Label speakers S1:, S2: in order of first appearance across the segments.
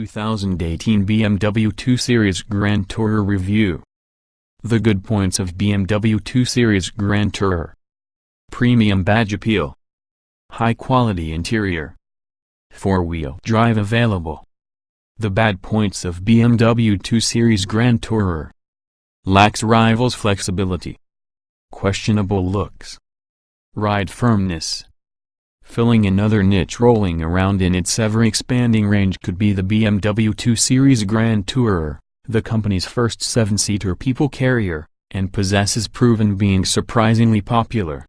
S1: 2018 BMW 2 Series Grand Tourer Review. The good points of BMW 2 Series Grand Tourer. Premium badge appeal. High quality interior. Four-wheel drive available. The bad points of BMW 2 Series Grand Tourer. Lacks rivals flexibility. Questionable looks. Ride firmness. Filling another niche rolling around in its ever-expanding range could be the BMW 2 Series Grand Tourer, the company's first 7-seater people carrier, and possesses proven being surprisingly popular.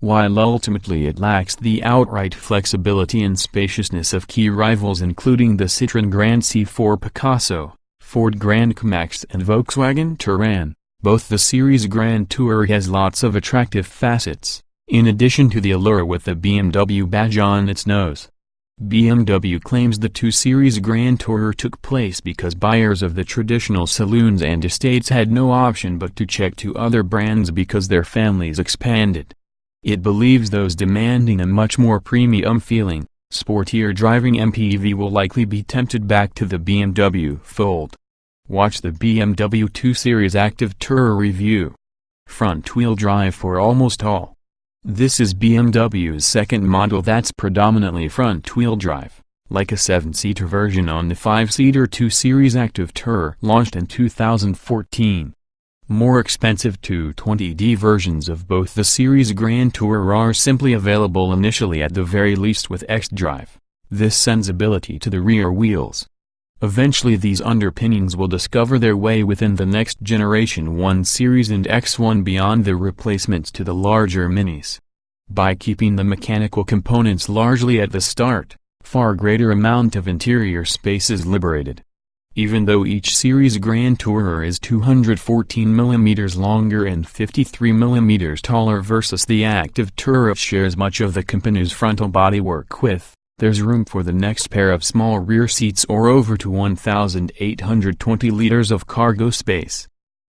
S1: While ultimately it lacks the outright flexibility and spaciousness of key rivals including the Citroën Grand C4 Picasso, Ford Grand Max and Volkswagen Touran, both the Series Grand Tourer has lots of attractive facets. In addition to the allure with the BMW badge on its nose. BMW claims the 2 Series Grand Tourer took place because buyers of the traditional saloons and estates had no option but to check to other brands because their families expanded. It believes those demanding a much more premium feeling, sportier driving MPV will likely be tempted back to the BMW fold. Watch the BMW 2 Series Active Tourer review. Front-wheel drive for almost all. This is BMW's second model that's predominantly front-wheel drive, like a 7-seater version on the 5-seater 2 Series Active Tourer launched in 2014. More expensive 220D versions of both the Series Grand Tourer are simply available initially at the very least with xDrive, this sends ability to the rear wheels. Eventually these underpinnings will discover their way within the next generation 1 Series and X1 beyond the replacements to the larger Minis. By keeping the mechanical components largely at the start, far greater amount of interior space is liberated. Even though each Series Grand Tourer is 214 mm longer and 53 mm taller versus the Active Tourer shares much of the company's frontal bodywork with, there's room for the next pair of small rear seats or over to 1,820 liters of cargo space.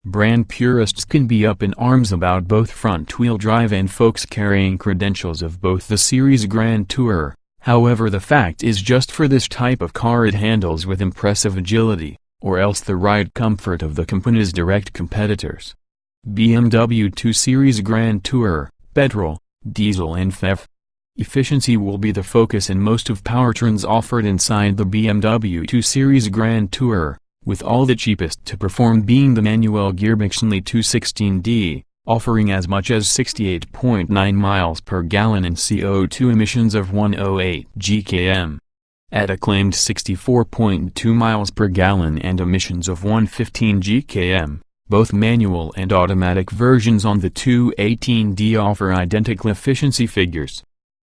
S1: Brand purists can be up in arms about both front-wheel drive and folks carrying credentials of both the Series Grand Tourer, however the fact is just for this type of car it handles with impressive agility, or else the ride comfort of the company's direct competitors. BMW 2 Series Grand Tourer, petrol, diesel and PHEV. Efficiency will be the focus in most of powertrains offered inside the BMW 2 Series Grand Tourer, with all the cheapest to perform being the manual Gearbox 216D, offering as much as 68.9 miles per gallon and CO2 emissions of 108 gkm. At a claimed 64.2 miles per gallon and emissions of 115 gkm, both manual and automatic versions on the 218D offer identical efficiency figures.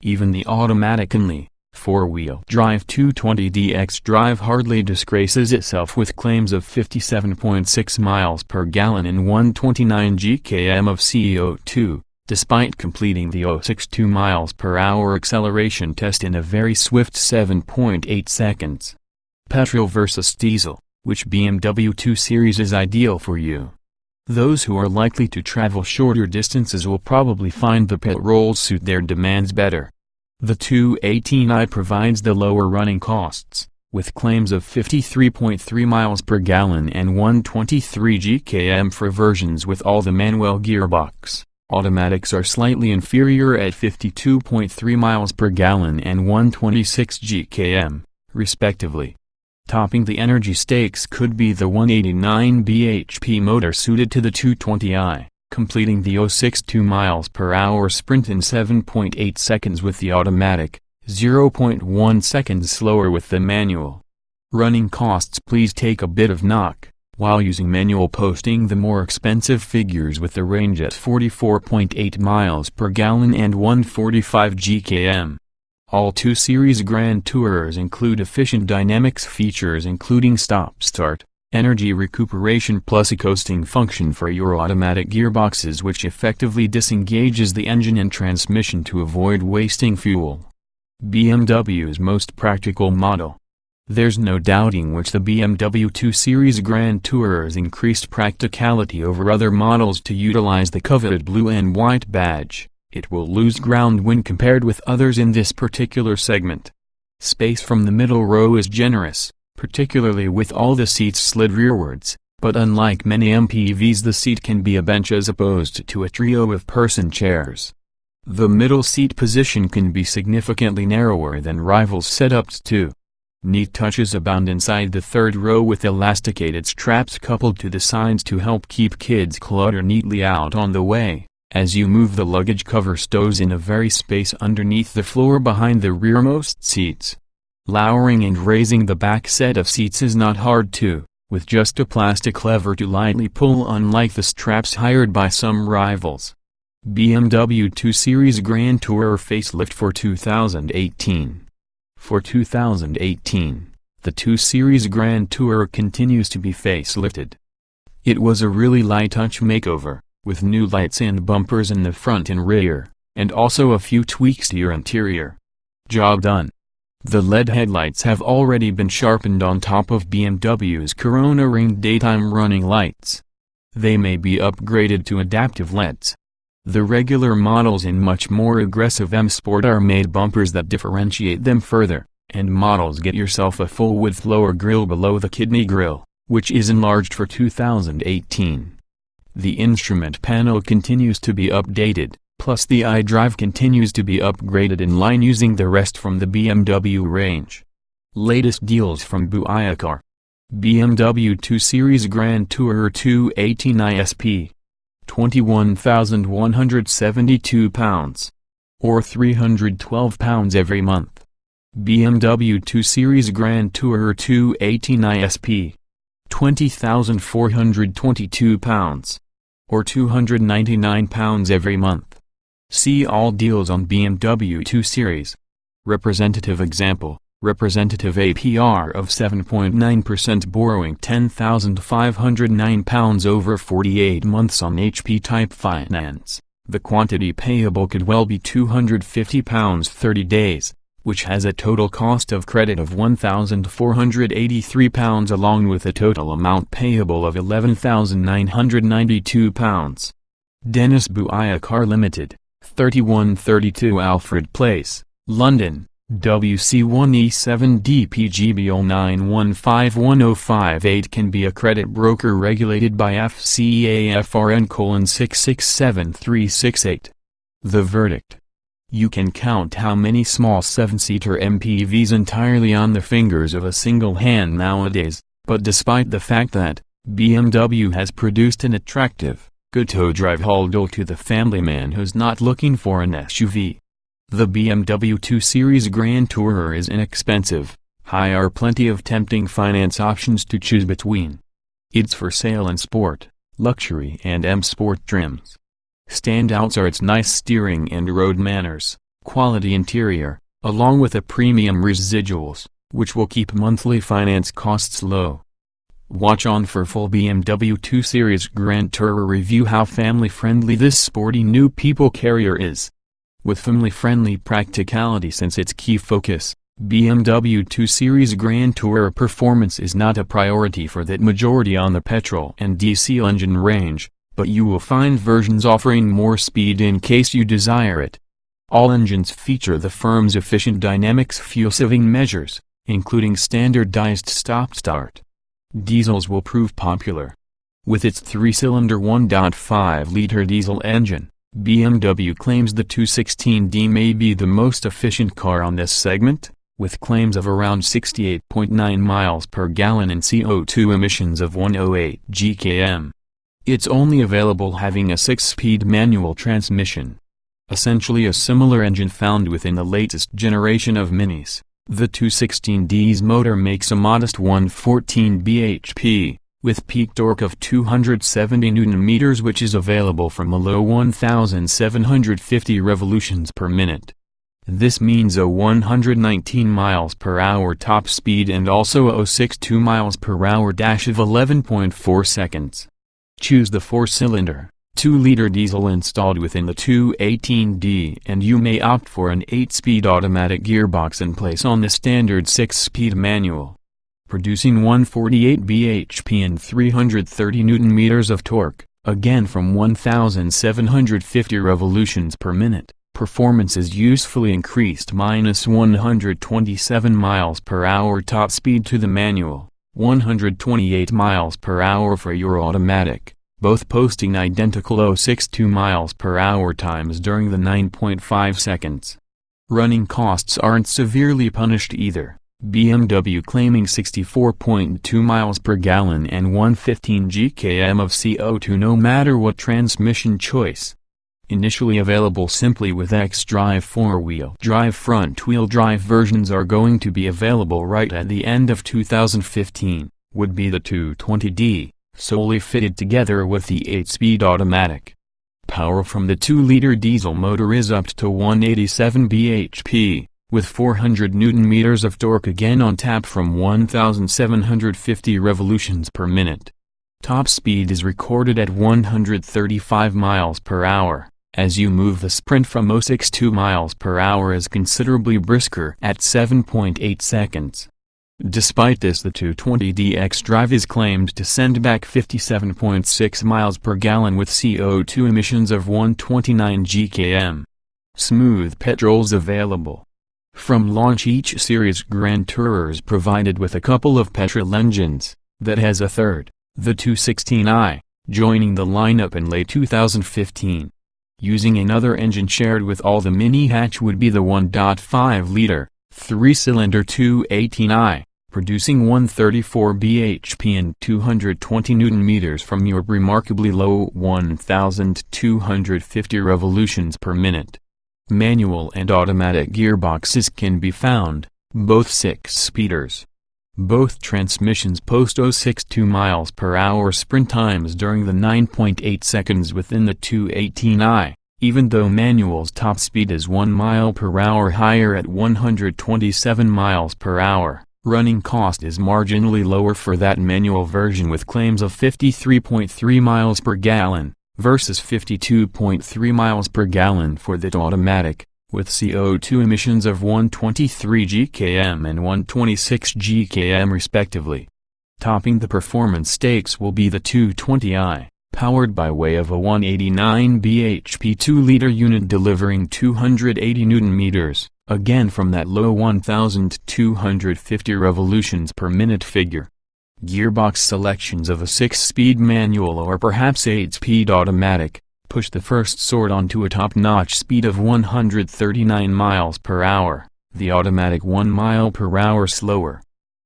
S1: Even the automatic-only, four-wheel drive 220D xDrive hardly disgraces itself with claims of 57.6 miles per gallon and 129 gkm of CO2, despite completing the 0.62 miles per hour acceleration test in a very swift 7.8 seconds. Petrol versus diesel, which BMW 2 Series is ideal for you? Those who are likely to travel shorter distances will probably find the petrol suit their demands better. The 218i provides the lower running costs, with claims of 53.3 miles per gallon and 123 gkm for versions with all the manual gearbox. Automatics are slightly inferior at 52.3 miles per gallon and 126 gkm, respectively. Topping the energy stakes could be the 189 bhp motor suited to the 220i, completing the 0.62 miles per hour sprint in 7.8 seconds with the automatic, 0.1 seconds slower with the manual. Running costs please take a bit of knock, while using manual posting the more expensive figures with the range at 44.8 miles per gallon and 145 gkm. All 2 Series Grand Tourers include Efficientdynamics features including stop-start, energy recuperation plus a coasting function for your automatic gearboxes which effectively disengages the engine and transmission to avoid wasting fuel. BMW's most practical model. There's no doubting which the BMW 2 Series Grand Tourer's increased practicality over other models to utilize the coveted blue and white badge. It will lose ground when compared with others in this particular segment. Space from the middle row is generous, particularly with all the seats slid rearwards, but unlike many MPVs the seat can be a bench as opposed to a trio of person chairs. The middle seat position can be significantly narrower than rivals' setups too. Neat touches abound inside the third row with elasticated straps coupled to the sides to help keep kids' clutter neatly out on the way. As you move, the luggage cover stows in a very space underneath the floor behind the rearmost seats. Lowering and raising the back set of seats is not hard too, with just a plastic lever to lightly pull, unlike the straps hired by some rivals. BMW 2 Series Gran Tourer facelift for 2018. For 2018, the 2 Series Gran Tourer continues to be facelifted. It was a really light-touch makeover, with new lights and bumpers in the front and rear, and also a few tweaks to your interior. Job done. The LED headlights have already been sharpened on top of BMW's Corona Ring daytime running lights. They may be upgraded to adaptive LEDs. The regular models and much more aggressive M Sport are made bumpers that differentiate them further, and models get yourself a full-width lower grille below the kidney grille, which is enlarged for 2018. The instrument panel continues to be updated, plus the xDrive continues to be upgraded in line using the rest from the BMW range. Latest deals from Buiacar. BMW 2 Series Gran Tourer 218 ISP. £21,172, or £312 every month. BMW 2 Series Gran Tourer 218 ISP. £20,422, or £299 every month. See all deals on BMW 2 Series. Representative example. Representative APR of 7.9%, borrowing £10,509 over 48 months on HP-type finance. The quantity payable could well be £250 30 days, which has a total cost of credit of £1,483 along with a total amount payable of £11,992. Dennis Buiacar Limited, 3132 Alfred Place, London. WC1E7DPGBO91510558 can be a credit broker regulated by FCAFRN:667368. The verdict. You can count how many small 7-seater MPVs entirely on the fingers of a single hand nowadays, but despite the fact that BMW has produced an attractive, good-to-drive haul to the family man who's not looking for an SUV. The BMW 2 Series Gran Tourer is inexpensive, are plenty of tempting finance options to choose between. It's for sale in sport, luxury and M Sport trims. Standouts are its nice steering and road manners, quality interior, along with a premium residuals, which will keep monthly finance costs low. Watch on for full BMW 2 Series Gran Tourer review. How family-friendly this sporty new people carrier is. With family-friendly practicality since its key focus, BMW 2 Series Gran Tourer performance is not a priority for that majority on the petrol and diesel engine range, but you will find versions offering more speed in case you desire it. All engines feature the firm's Efficientdynamics fuel-saving measures, including standardized stop-start. Diesels will prove popular. With its 3-cylinder 1.5-liter diesel engine, BMW claims the 216D may be the most efficient car on this segment, with claims of around 68.9 miles per gallon and CO2 emissions of 108 gkm. It's only available having a 6-speed manual transmission. Essentially a similar engine found within the latest generation of Minis, the 216D's motor makes a modest 114 bhp. With peak torque of 270 Nm, which is available from a low 1,750 revolutions per minute. This means a 119 miles per hour top speed and also a 062 miles per hour dash of 11.4 seconds. Choose the 4-cylinder, 2-liter diesel installed within the 218D and you may opt for an 8-speed automatic gearbox in place on the standard 6-speed manual. Producing 148 bhp and 330 Nm of torque, again from 1,750 revolutions per minute. Performance is usefully increased -127 miles per hour top speed to the manual, 128 miles per hour for your automatic, both posting identical 0.62 miles per hour times during the 9.5 seconds. Running costs aren't severely punished either, BMW claiming 64.2 miles per gallon and 115 GkM of CO2 no matter what transmission choice. Initially available simply with xDrive 4-wheel drive front-wheel drive versions are going to be available right at the end of 2015, would be the 220D, solely fitted together with the 8-speed automatic. Power from the 2-liter diesel motor is up to 187 bhp, with 400 Nm of torque again on tap from 1,750 revolutions per minute. Top speed is recorded at 135 miles per hour. As you move, the sprint from 0.62 miles per hour is considerably brisker at 7.8 seconds. Despite this, the 220D xDrive is claimed to send back 57.6 miles per gallon with CO2 emissions of 129 GkM. Smooth petrols available. From launch, each series Gran Tourer is provided with a couple of petrol engines, that has a third, the 216i, joining the lineup in late 2015. Using another engine shared with all the MINI hatch would be the 1.5-liter, 3-cylinder 218i, producing 134 bhp and 220 Nm from your remarkably low 1,250 revolutions per minute. Manual and automatic gearboxes can be found, both 6-speeders. Both transmissions post 0.62 miles per hour sprint times during the 9.8 seconds within the 218i, even though manual's top speed is 1 mile per hour higher at 127 miles per hour. Running cost is marginally lower for that manual version with claims of 53.3 miles per gallon, versus 52.3 miles per gallon for that automatic, with CO2 emissions of 123 GkM and 126 GkM respectively. Topping the performance stakes will be the 220i, powered by way of a 189 bhp 2-liter unit delivering 280 Nm, again from that low 1,250 revolutions per minute figure. Gearbox selections of a 6-speed manual or perhaps 8-speed automatic push the first sort onto a top-notch speed of 139 miles per hour, the automatic 1 mile per hour slower.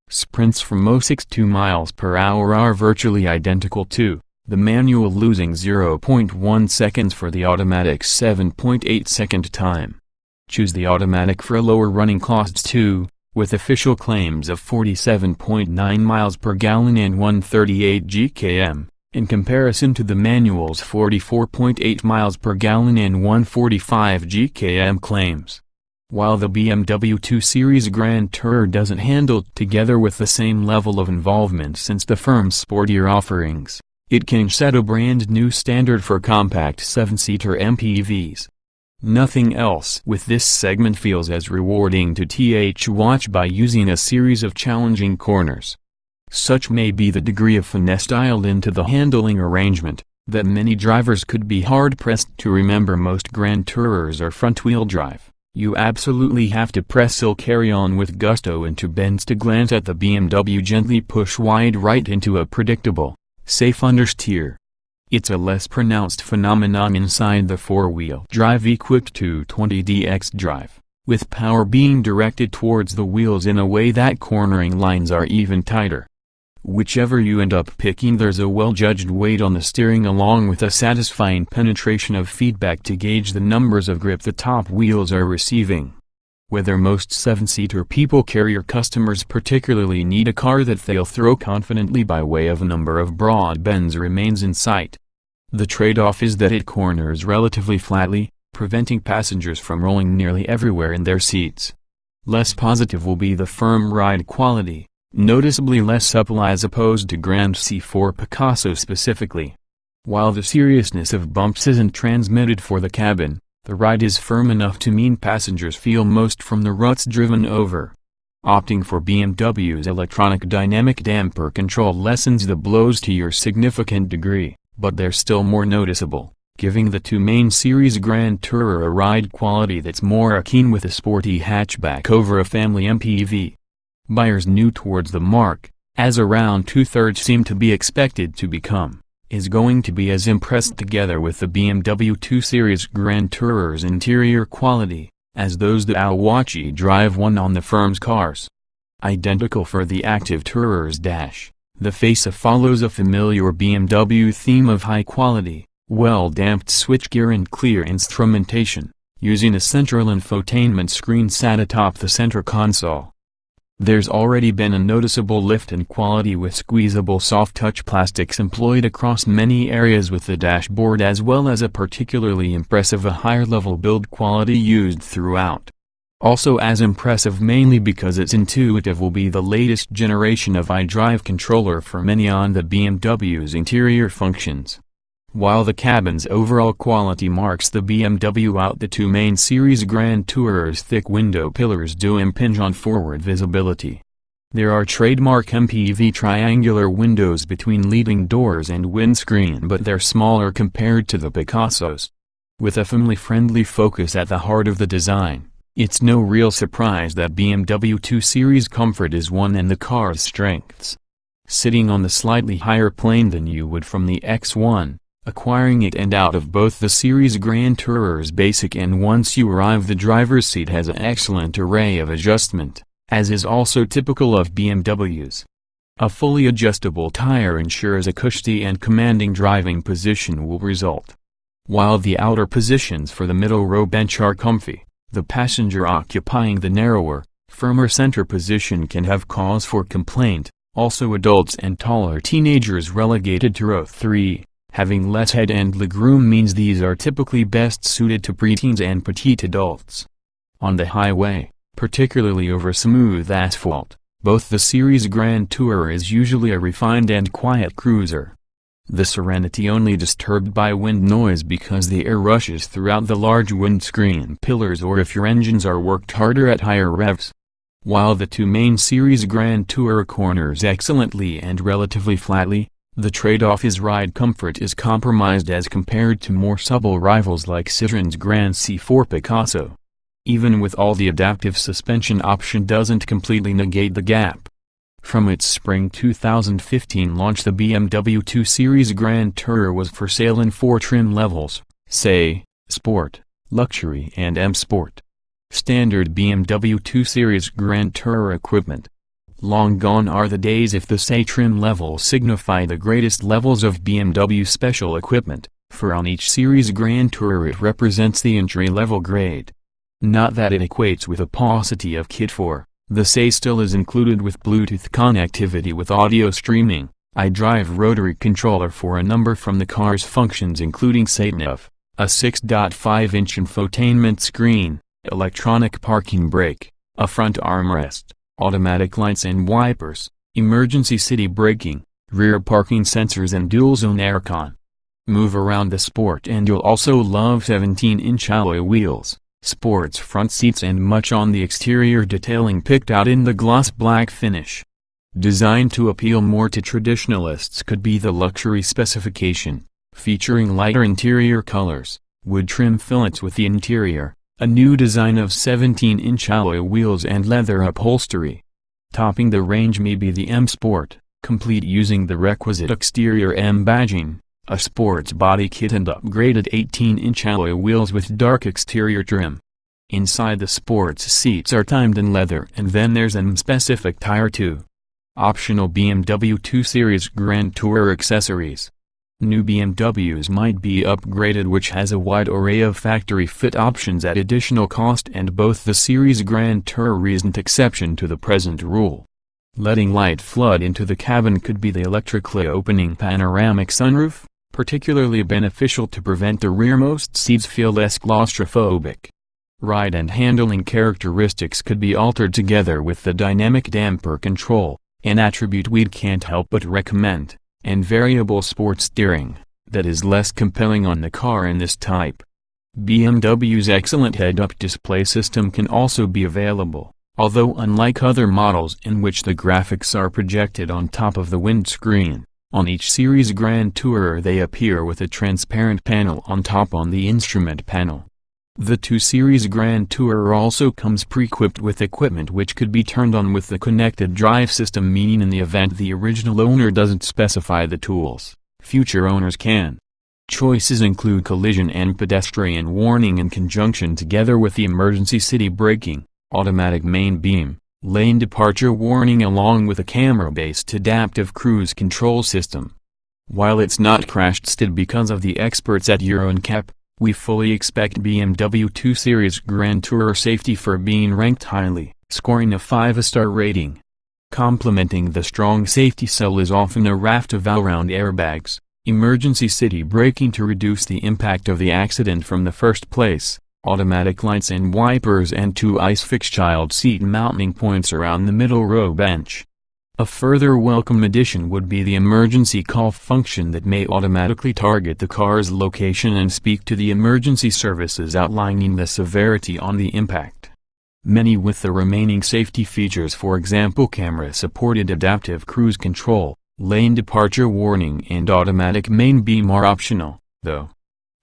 S1: Sprints from 0.62 miles per hour are virtually identical too, the manual losing 0.1 seconds for the automatic's 7.8 second time. Choose the automatic for lower running costs too, with official claims of 47.9 miles per gallon and 138 GkM. In comparison to the manual's 44.8 miles per gallon and 145 GkM claims. While the BMW 2 Series Gran Tourer doesn't handle together with the same level of involvement since the firm's sportier offerings, it can set a brand new standard for compact 7-seater MPVs. Nothing else with this segment feels as rewarding to watch by using a series of challenging corners. Such may be the degree of finesse dialed into the handling arrangement, that many drivers could be hard-pressed to remember most Gran Tourers are front-wheel drive. You absolutely have to press or carry on with gusto into bends to glance at the BMW gently push wide right into a predictable, safe understeer. It's a less pronounced phenomenon inside the 4-wheel drive-equipped 220D xDrive, with power being directed towards the wheels in a way that cornering lines are even tighter. Whichever you end up picking, there's a well-judged weight on the steering along with a satisfying penetration of feedback to gauge the numbers of grip the top wheels are receiving. Whether most 7-seater people carrier customers particularly need a car that they'll throw confidently by way of a number of broad bends remains in sight. The trade-off is that it corners relatively flatly, preventing passengers from rolling nearly everywhere in their seats. Less positive will be the firm ride quality, noticeably less supple as opposed to Gran C4 Picasso specifically. While the seriousness of bumps isn't transmitted for the cabin, the ride is firm enough to mean passengers feel most from the ruts driven over. Opting for BMW's electronic dynamic damper control lessens the blows to your significant degree, but they're still more noticeable. giving the two main series Gran Tourer a ride quality that's more akin with a sporty hatchback over a family MPV. Buyers new towards the mark, as around 2/3 seem to be expected to become, is going to be as impressed together with the BMW 2 Series Gran Tourer's interior quality, as those that watch xDrive won on the firm's cars. Identical for the Active Tourer's dash, the fascia follows a familiar BMW theme of high quality, well-damped switchgear and clear instrumentation, using a central infotainment screen sat atop the center console. There's already been a noticeable lift in quality with squeezable soft-touch plastics employed across many areas with the dashboard, as well as a particularly impressive higher-level build quality used throughout. Also as impressive mainly because it's intuitive will be the latest generation of xDrive controller for many on the BMW's interior functions. While the cabin's overall quality marks the BMW out, the two main series Gran Tourer's thick window pillars do impinge on forward visibility. There are trademark MPV triangular windows between leading doors and windscreen, but they're smaller compared to the Picasso's. With a family-friendly focus at the heart of the design, it's no real surprise that BMW 2 Series comfort is one and the car's strengths. Sitting on the slightly higher plane than you would from the X1, acquiring it and out of both the series Gran Tourer's basic and once you arrive the driver's seat has an excellent array of adjustment, as is also typical of BMWs. A fully adjustable tire ensures a cushy and commanding driving position will result. While the outer positions for the middle row bench are comfy, the passenger occupying the narrower, firmer center position can have cause for complaint, also adults and taller teenagers relegated to row 3. Having less head and legroom means these are typically best suited to preteens and petite adults. On the highway, particularly over smooth asphalt, both the series Gran Tourer is usually a refined and quiet cruiser. The Serenity only disturbed by wind noise because the air rushes throughout the large windscreen pillars or if your engines are worked harder at higher revs. While the two main series Gran Tourer corners excellently and relatively flatly, the trade-off is ride comfort is compromised as compared to more supple rivals like Citroen's Gran C4 Picasso. Even with all the adaptive suspension option doesn't completely negate the gap. From its spring 2015 launch, the BMW 2 Series Gran Tourer was for sale in 4 trim levels, say, Sport, Luxury and M Sport. Standard BMW 2 Series Gran Tourer equipment. Long gone are the days if the say trim level signify the greatest levels of BMW special equipment, for on each series Gran Tourer it represents the entry-level grade. Not that it equates with a paucity of kit, for the say still is included with Bluetooth connectivity with audio streaming, xDrive rotary controller for a number from the car's functions including sat-nav, a 6.5-inch infotainment screen, electronic parking brake, a front armrest, automatic lights and wipers, emergency city braking, rear parking sensors and dual-zone aircon. Move around the Sport and you'll also love 17-inch alloy wheels, sports front seats and much on the exterior detailing picked out in the gloss black finish. Designed to appeal more to traditionalists could be the luxury specification, featuring lighter interior colors, wood trim fillets with the interior, a new design of 17-inch alloy wheels and leather upholstery. Topping the range may be the M Sport, complete using the requisite exterior M badging, a sports body kit and upgraded 18-inch alloy wheels with dark exterior trim. Inside the sports seats are timed in leather and then there's an M-specific tire too. Optional BMW 2 Series Gran Tourer accessories. New BMWs might be upgraded, which has a wide array of factory fit options at additional cost, and both the series Gran Tourer isn't exception to the present rule. Letting light flood into the cabin could be the electrically opening panoramic sunroof, particularly beneficial to prevent the rearmost seats feel less claustrophobic. Ride and handling characteristics could be altered together with the dynamic damper control, an attribute we can't help but recommend, and variable sport steering, that is less compelling on the car in this type. BMW's excellent head-up display system can also be available, although unlike other models in which the graphics are projected on top of the windscreen, On each series Grand Tourer they appear with a transparent panel on top on the instrument panel. The 2 Series Grand Tourer also comes pre-equipped with equipment which could be turned on with the connected drive system, meaning in the event the original owner doesn't specify the tools, future owners can. Choices include collision and pedestrian warning in conjunction together with the emergency city braking, automatic main beam, lane departure warning along with a camera-based adaptive cruise control system. While it's not crash-tested because of the experts at Euro NCAP, we fully expect BMW 2 Series Grand Tourer safety for being ranked highly, scoring a 5-star rating. Complementing the strong safety cell is often a raft of all-round airbags, emergency city braking to reduce the impact of the accident from the first place, automatic lights and wipers, and 2 ISOFIX child seat mounting points around the middle row bench. A further welcome addition would be the emergency call function that may automatically target the car's location and speak to the emergency services outlining the severity on the impact. Many with the remaining safety features, for example camera-supported adaptive cruise control, lane departure warning and automatic main beam, are optional, though.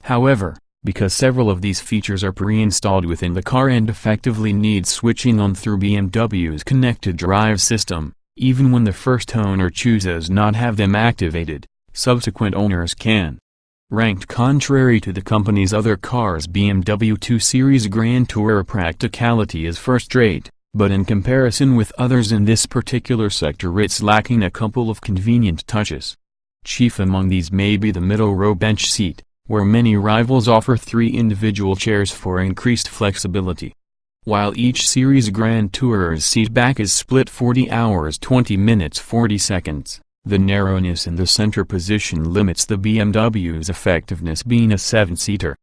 S1: However, because several of these features are pre-installed within the car and effectively need switching on through BMW's connected drive system, even when the first owner chooses not have them activated, subsequent owners can. Ranked contrary to the company's other cars, BMW 2 Series Grand Tourer practicality is first-rate, but in comparison with others in this particular sector it's lacking a couple of convenient touches. Chief among these may be the middle row bench seat, where many rivals offer 3 individual chairs for increased flexibility. While each Series Grand Tourer's seat back is split 40 hours 20 minutes 40 seconds, the narrowness in the center position limits the BMW's effectiveness being a 7-seater.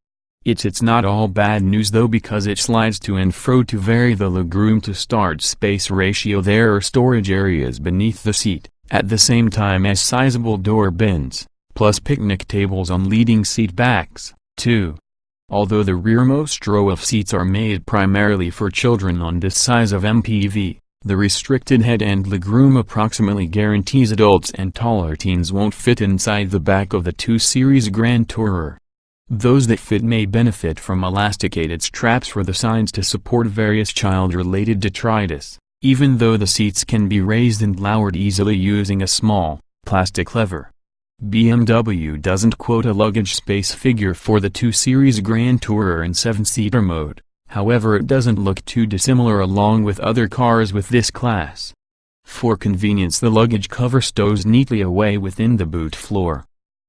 S1: It's not all bad news though, because it slides to and fro to vary the legroom to start space ratio. There are storage areas beneath the seat, at the same time as sizable door bins, plus picnic tables on leading seat backs, too. Although the rearmost row of seats are made primarily for children on this size of MPV, the restricted head and legroom approximately guarantees adults and taller teens won't fit inside the back of the 2 Series Grand Tourer. Those that fit may benefit from elasticated straps for the sides to support various child-related detritus, even though the seats can be raised and lowered easily using a small, plastic lever. BMW doesn't quote a luggage space figure for the 2 Series Grand Tourer in 7-seater mode, however it doesn't look too dissimilar along with other cars with this class. For convenience the luggage cover stows neatly away within the boot floor.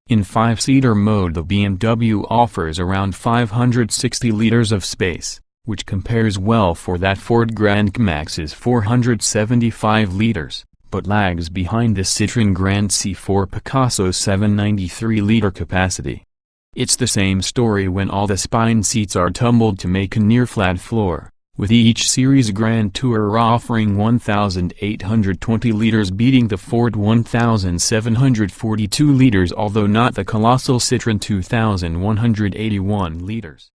S1: In 5-seater mode the BMW offers around 560 liters of space, which compares well for that Ford Gran Max's 475 liters. But lags behind the Citroën Grand C4 Picasso's 793-liter capacity. It's the same story when all the spine seats are tumbled to make a near-flat floor, with each Series Grand Tourer offering 1,820 liters beating the Ford 1,742 liters, although not the colossal Citroën 2,181 liters.